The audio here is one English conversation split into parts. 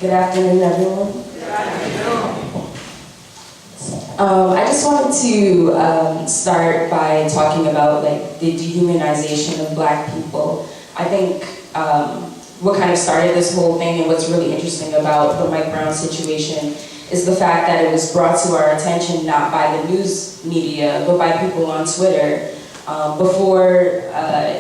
Good afternoon, everyone. Good afternoon. I just wanted to start by talking about like the dehumanization of Black people. I think what kind of started this whole thing and what's really interesting about the Mike Brown situation is the fact that it was brought to our attention not by the news media, but by people on Twitter. Before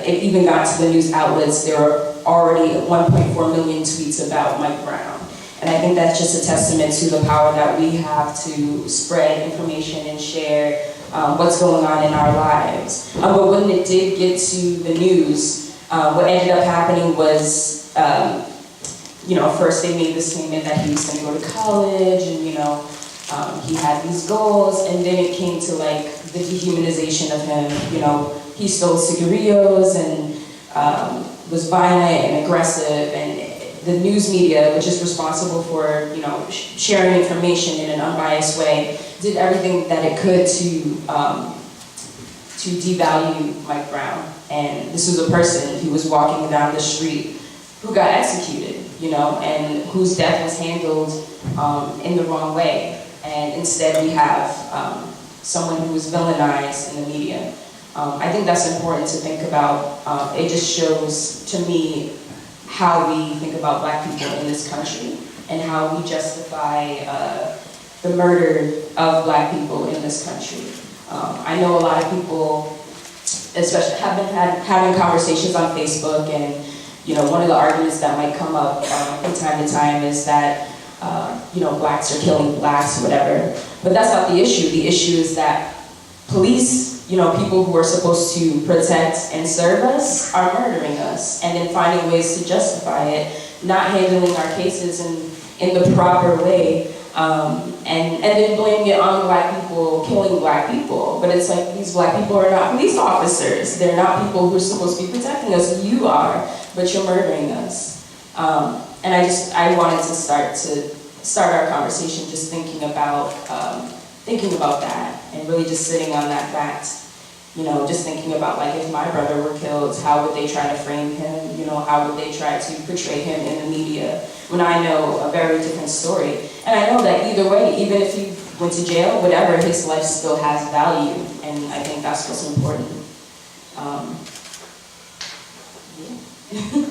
it even got to the news outlets, there were already 1.4 million tweets about Mike Brown. And I think that's just a testament to the power that we have to spread information and share what's going on in our lives. But when it did get to the news, what ended up happening was, first they made the statement that he was going to go to college and, he had these goals, and then it came to like the dehumanization of him. He stole cigarillos and was violent and aggressive, and the news media, which is responsible for sharing information in an unbiased way, did everything that it could to devalue Mike Brown. And this was a person who was walking down the street who got executed, and whose death was handled in the wrong way. And instead we have someone who was villainized in the media. I think that's important to think about. It just shows to me how we think about Black people in this country and how we justify the murder of Black people in this country. I know a lot of people, especially, have been having conversations on Facebook, and one of the arguments that might come up from time to time is that Blacks are killing Blacks, whatever. But that's not the issue. The issue is that police, people who are supposed to protect and serve us, are murdering us, and then finding ways to justify it, not handling our cases in the proper way, and then blaming it on Black people killing Black people. But it's like, these Black people are not police officers. They're not people who are supposed to be protecting us. You are, but you're murdering us. And I wanted to start our conversation just thinking about that, and really just sitting on that fact. Just thinking about, like, if my brother were killed, how would they try to frame him? How would they try to portray him in the media when I know a very different story? And I know that either way, even if he went to jail, whatever, his life still has value, and I think that's what's important. Yeah.